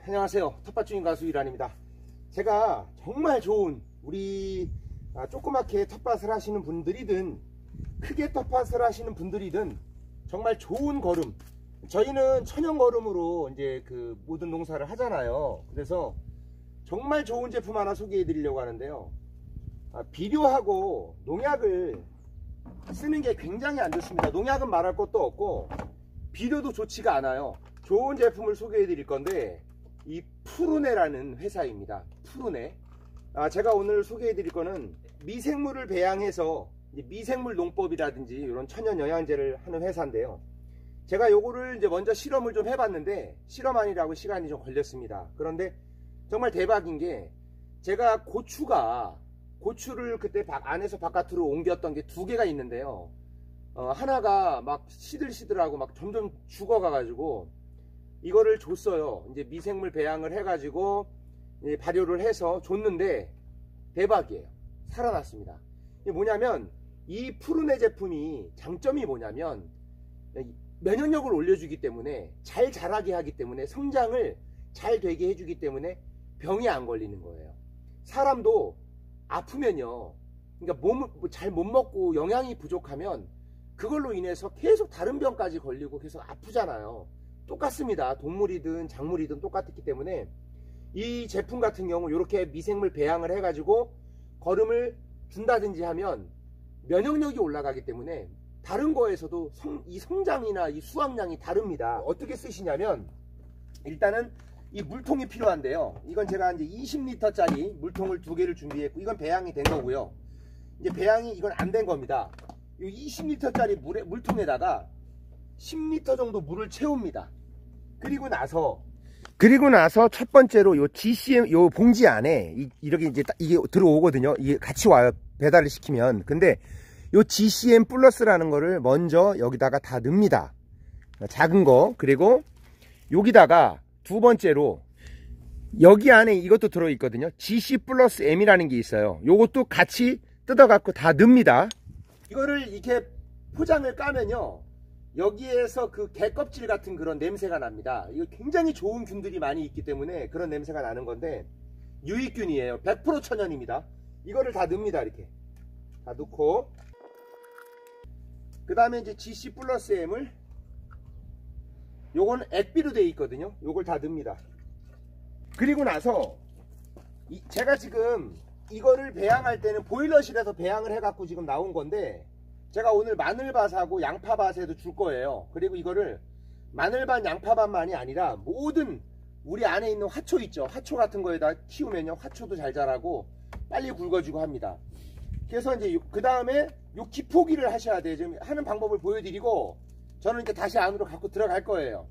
안녕하세요. 텃밭 주인 가수 이란입니다. 제가 정말 좋은 우리 조그맣게 텃밭을 하시는 분들이든 크게 텃밭을 하시는 분들이든 정말 좋은 거름, 저희는 천연 거름으로 이제 그 모든 농사를 하잖아요. 그래서 정말 좋은 제품 하나 소개해 드리려고 하는데요. 비료하고 농약을 쓰는 게 굉장히 안 좋습니다. 농약은 말할 것도 없고 비료도 좋지가 않아요. 좋은 제품을 소개해 드릴 건데 이 푸르네라는 회사입니다. 푸르네. 제가 오늘 소개해 드릴 거는 미생물을 배양해서 미생물 농법이라든지 이런 천연 영양제를 하는 회사인데요. 제가 요거를 이제 먼저 실험을 좀 해봤는데 실험하느라고 시간이 좀 걸렸습니다. 그런데 정말 대박인 게 제가 고추를 그때 안에서 바깥으로 옮겼던 게 2개가 있는데요. 하나가 막 시들시들하고 막 점점 죽어가가지고 이거를 줬어요. 이제 미생물 배양을 해가지고 이제 발효를 해서 줬는데 대박이에요. 살아났습니다. 이게 뭐냐면 이 푸르네 제품이 장점이 뭐냐면 면역력을 올려주기 때문에 잘 자라게 하기 때문에 성장을 잘 되게 해주기 때문에 병이 안 걸리는 거예요. 사람도 아프면요, 그러니까 몸을 잘 못 먹고 영양이 부족하면 그걸로 인해서 계속 다른 병까지 걸리고 계속 아프잖아요. 똑같습니다. 동물이든 작물이든 똑같기 때문에 이 제품 같은 경우 이렇게 미생물 배양을 해가지고 거름을 준다든지 하면 면역력이 올라가기 때문에 다른 거에서도 이 성장이나 이 수확량이 다릅니다. 어떻게 쓰시냐면 일단은 이 물통이 필요한데요. 이건 제가 이제 20리터짜리 물통을 2개를 준비했고 이건 배양이 된 거고요. 이제 배양이 이건 안 된 겁니다. 이 20리터짜리 물통에다가 10리터 정도 물을 채웁니다. 그리고 나서 첫 번째로 요 GCM 요 봉지 안에 이렇게 이제 이게 들어오거든요. 이게 같이 와요. 배달을 시키면. 근데 요 GCM 플러스라는 거를 먼저 여기다가 다 넣습니다. 작은 거. 그리고 여기다가 두 번째로 여기 안에 이것도 들어 있거든요. GC 플러스 M이라는 게 있어요. 요것도 같이 뜯어 갖고 다 넣습니다. 이거를 이렇게 포장을 까면요, 여기에서 그 개껍질 같은 그런 냄새가 납니다. 이거 굉장히 좋은 균들이 많이 있기 때문에 그런 냄새가 나는 건데 유익균이에요. 100% 천연입니다. 이거를 다 넣습니다. 이렇게 다 넣고 그 다음에 이제 GC 플러스 M을 요건 액비로 되어 있거든요. 요걸 다 넣습니다. 그리고 나서 제가 지금 이거를 배양할 때는 보일러실에서 배양을 해갖고 지금 나온 건데 제가 오늘 마늘밭하고 양파밭에도 줄 거예요. 그리고 이거를 마늘밭 양파밭만이 아니라 모든 우리 안에 있는 화초 있죠. 화초 같은 거에다 키우면요 화초도 잘 자라고 빨리 굵어지고 합니다. 그래서 이제 그 다음에 요 기포기를 하셔야 돼요. 지금 하는 방법을 보여드리고 저는 이제 다시 안으로 갖고 들어갈 거예요.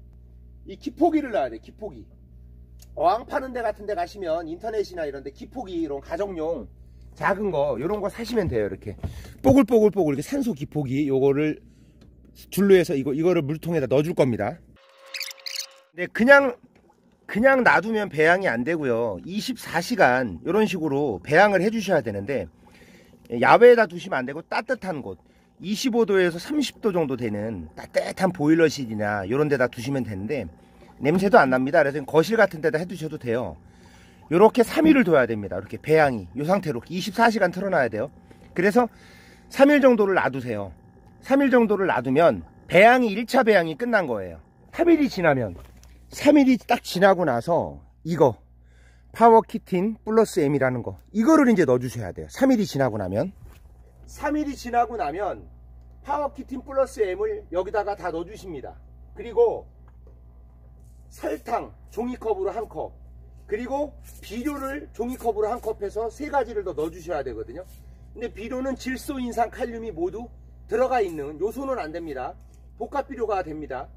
이 기포기를 넣어야 돼요. 기포기. 어항 파는 데 같은 데 가시면 인터넷이나 이런 데 기포기 이런 가정용 작은 거 요런 거 사시면 돼요. 이렇게 뽀글뽀글 이렇게 산소 기포기 요거를 줄로 해서 이거를 물통에다 넣어 줄 겁니다. 근데 그냥 놔두면 배양이 안 되고요. 24시간 요런 식으로 배양을 해 주셔야 되는데 야외에다 두시면 안 되고 따뜻한 곳 25도에서 30도 정도 되는 따뜻한 보일러실이나 이런 데다 두시면 되는데 냄새도 안 납니다. 그래서 거실 같은 데다 해 두셔도 돼요. 이렇게 3일을 둬야 됩니다. 이렇게 배양이 이 상태로 24시간 틀어놔야 돼요. 그래서 3일 정도를 놔두세요. 3일 정도를 놔두면 배양이 1차 배양이 끝난 거예요. 3일이 딱 지나고 나서 이거 파워키틴 플러스 M이라는 거 이거를 이제 넣어 주셔야 돼요. 3일이 지나고 나면 파워키틴 플러스 M을 여기다가 다 넣어 주십니다. 그리고 설탕 종이컵으로 1컵, 그리고 비료를 종이컵으로 1컵 해서 3가지를 더 넣어 주셔야 되거든요. 근데 비료는 질소, 인산, 칼륨이 모두 들어가 있는 요소는 안 됩니다. 복합 비료가 됩니다.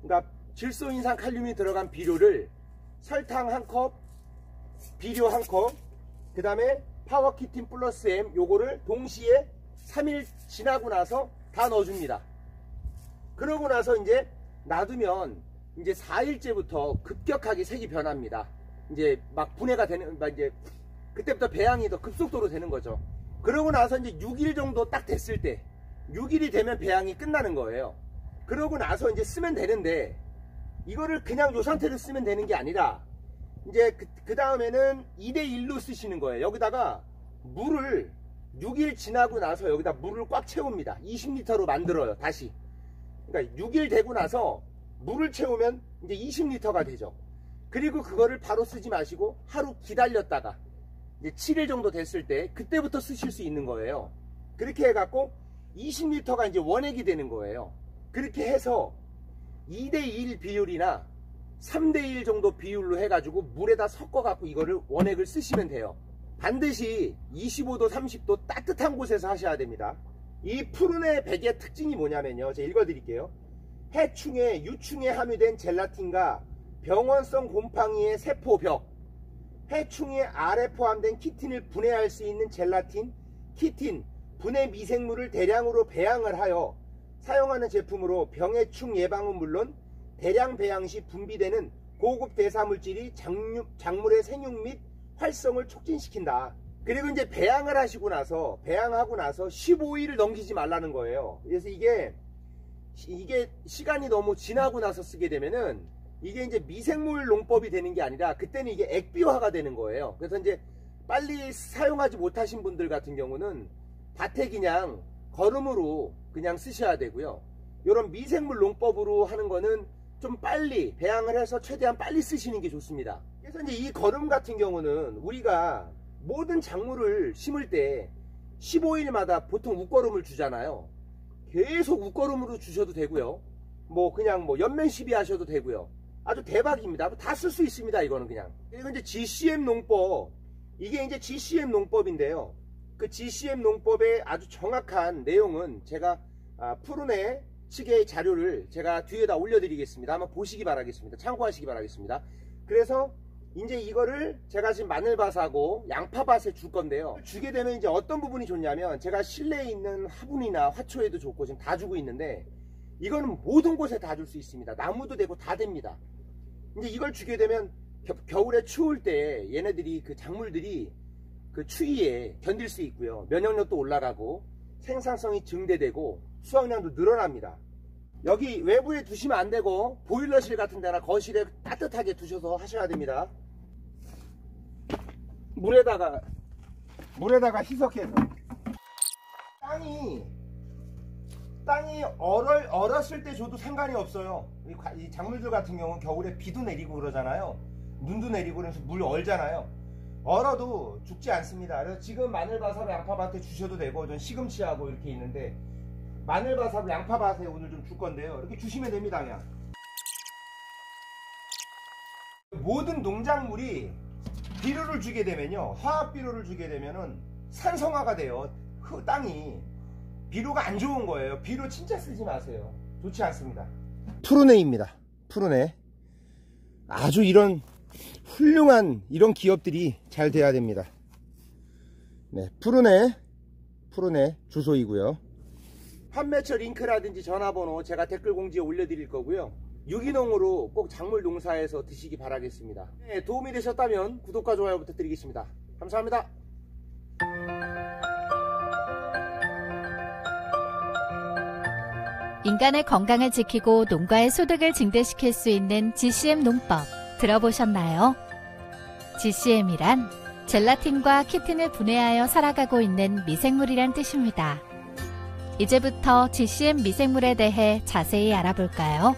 그러니까 질소, 인산, 칼륨이 들어간 비료를 설탕 1컵, 비료 1컵, 그 다음에 파워키틴 플러스 M 요거를 동시에 3일 지나고 나서 다 넣어줍니다. 그러고 나서 이제 놔두면 이제 4일째부터 급격하게 색이 변합니다. 이제 막 분해가 되는, 이제 그때부터 배양이 더 급속도로 되는 거죠. 그러고 나서 이제 6일 정도 딱 됐을 때 6일이 되면 배양이 끝나는 거예요. 그러고 나서 이제 쓰면 되는데 이거를 그냥 요 상태로 쓰면 되는 게 아니라 이제 그 다음에는 2대1로 쓰시는 거예요. 여기다가 물을 6일 지나고 나서 여기다 물을 꽉 채웁니다. 20리터로 만들어요. 다시. 그러니까 6일 되고 나서 물을 채우면 이제 20리터가 되죠. 그리고 그거를 바로 쓰지 마시고 하루 기다렸다가 이제 7일 정도 됐을 때 그때부터 쓰실 수 있는 거예요. 그렇게 해갖고 20리터가 이제 원액이 되는 거예요. 그렇게 해서 2대1 비율이나 3대1 정도 비율로 해가지고 물에다 섞어갖고 이거를 원액을 쓰시면 돼요. 반드시 25도 30도 따뜻한 곳에서 하셔야 됩니다. 이 푸르네 백의 특징이 뭐냐면요, 제가 읽어드릴게요. 해충에 유충에 함유된 젤라틴과 병원성 곰팡이의 세포벽, 해충의 알에 포함된 키틴을 분해할 수 있는 젤라틴, 키틴, 분해 미생물을 대량으로 배양을 하여 사용하는 제품으로 병해충 예방은 물론 대량 배양 시 분비되는 고급 대사물질이 작물의 생육 및 활성을 촉진시킨다. 그리고 이제 배양을 하시고 나서, 배양하고 나서 15일을 넘기지 말라는 거예요. 그래서 이게 시간이 너무 지나고 나서 쓰게 되면은 이게 이제 미생물 농법이 되는 게 아니라 그때는 이게 액비화가 되는 거예요. 그래서 이제 빨리 사용하지 못하신 분들 같은 경우는 밭에 그냥 거름으로 그냥 쓰셔야 되고요. 이런 미생물 농법으로 하는 거는 좀 빨리 배양을 해서 최대한 빨리 쓰시는 게 좋습니다. 그래서 이제 이 거름 같은 경우는 우리가 모든 작물을 심을 때 15일마다 보통 웃거름을 주잖아요. 계속 웃거름으로 주셔도 되고요. 뭐 그냥 뭐 연면 시비 하셔도 되고요. 아주 대박입니다. 다 쓸 수 있습니다. 이거는 그냥. 그리고 이제 GCM 농법, 이게 이제 GCM 농법인데요. 그 GCM 농법의 아주 정확한 내용은 제가 푸르네 측의 자료를 제가 뒤에다 올려드리겠습니다. 한번 보시기 바라겠습니다. 참고하시기 바라겠습니다. 그래서 이제 이거를 제가 지금 마늘밭하고 양파밭에 줄 건데요. 주게 되면 이제 어떤 부분이 좋냐면, 제가 실내에 있는 화분이나 화초에도 좋고 지금 다 주고 있는데, 이거는 모든 곳에 다 줄 수 있습니다. 나무도 되고 다 됩니다. 이제 이걸 주게 되면 겨울에 추울 때 얘네들이, 그 작물들이 그 추위에 견딜 수 있고요. 면역력도 올라가고 생산성이 증대되고 수확량도 늘어납니다. 여기 외부에 두시면 안 되고 보일러실 같은 데나 거실에 따뜻하게 두셔서 하셔야 됩니다. 물에다가 희석해서 땅이 얼었을 때 줘도 상관이 없어요. 이 작물들 같은 경우는 겨울에 비도 내리고 그러잖아요. 눈도 내리고 그래서 물 얼잖아요. 얼어도 죽지 않습니다. 그래서 지금 마늘밭하고 양파밭에 주셔도 되고, 전 시금치하고 이렇게 있는데 마늘밭하고 양파밭에 오늘 좀 줄 건데요. 이렇게 주시면 됩니다. 그냥 모든 농작물이 비료를 주게 되면요, 화학 비료를 주게 되면은 산성화가 돼요. 땅이 비료가 안 좋은 거예요. 비료 진짜 쓰지 마세요. 좋지 않습니다. 푸르네입니다. 푸르네. 아주 이런 훌륭한 이런 기업들이 잘 돼야 됩니다. 네, 푸르네 주소이고요. 판매처 링크라든지 전화번호 제가 댓글 공지에 올려드릴 거고요. 유기농으로 꼭 작물 농사에서 드시기 바라겠습니다. 네, 도움이 되셨다면 구독과 좋아요 부탁드리겠습니다. 감사합니다. 인간의 건강을 지키고 농가의 소득을 증대시킬 수 있는 GCM 농법 들어보셨나요? GCM이란 젤라틴과 키틴을 분해하여 살아가고 있는 미생물이란 뜻입니다. 이제부터 GCM 미생물에 대해 자세히 알아볼까요?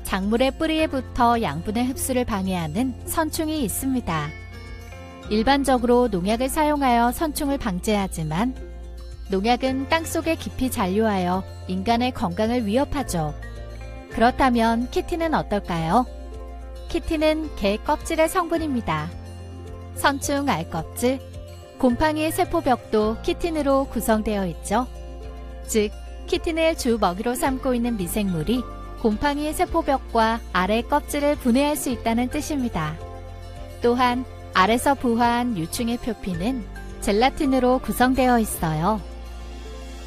작물의 뿌리에 붙어 양분의 흡수를 방해하는 선충이 있습니다. 일반적으로 농약을 사용하여 선충을 방제하지만 농약은 땅속에 깊이 잔류하여 인간의 건강을 위협하죠. 그렇다면 키틴은 어떨까요? 키틴은 개 껍질의 성분입니다. 선충 알껍질, 곰팡이의 세포벽도 키틴으로 구성되어 있죠. 즉, 키틴을 주 먹이로 삼고 있는 미생물이 곰팡이의 세포벽과 알의 껍질을 분해할 수 있다는 뜻입니다. 또한 알에서 부화한 유충의 표피는 젤라틴으로 구성되어 있어요.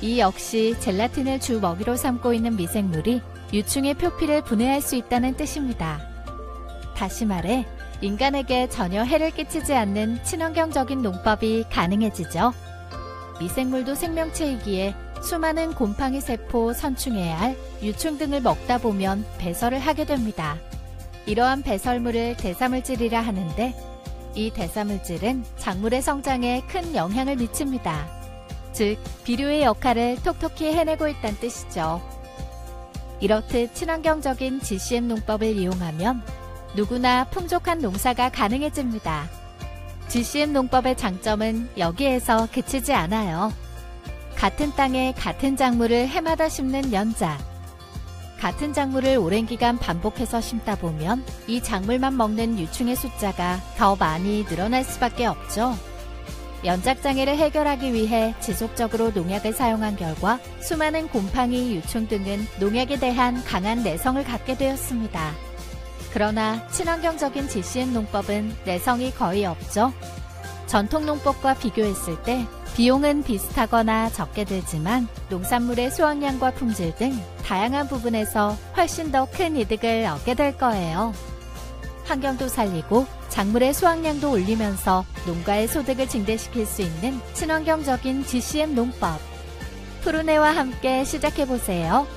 이 역시 젤라틴을 주 먹이로 삼고 있는 미생물이 유충의 표피를 분해할 수 있다는 뜻입니다. 다시 말해 인간에게 전혀 해를 끼치지 않는 친환경적인 농법이 가능해지죠. 미생물도 생명체이기에 수많은 곰팡이 세포, 선충의 알, 유충 등을 먹다 보면 배설을 하게 됩니다. 이러한 배설물을 대사물질이라 하는데 이 대사물질은 작물의 성장에 큰 영향을 미칩니다. 즉, 비료의 역할을 톡톡히 해내고 있다는 뜻이죠. 이렇듯 친환경적인 GCM 농법을 이용하면 누구나 풍족한 농사가 가능해집니다. GCM 농법의 장점은 여기에서 그치지 않아요. 같은 땅에 같은 작물을 해마다 심는 연작. 같은 작물을 오랜 기간 반복해서 심다 보면 이 작물만 먹는 유충의 숫자가 더 많이 늘어날 수밖에 없죠. 연작장애를 해결하기 위해 지속적으로 농약을 사용한 결과 수많은 곰팡이, 유충 등은 농약에 대한 강한 내성을 갖게 되었습니다. 그러나 친환경적인 GCM 농법은 내성이 거의 없죠. 전통 농법과 비교했을 때 비용은 비슷하거나 적게 들지만 농산물의 수확량과 품질 등 다양한 부분에서 훨씬 더 큰 이득을 얻게 될 거예요. 환경도 살리고 작물의 수확량도 올리면서 농가의 소득을 증대시킬 수 있는 친환경적인 GCM 농법. 푸르네와 함께 시작해보세요.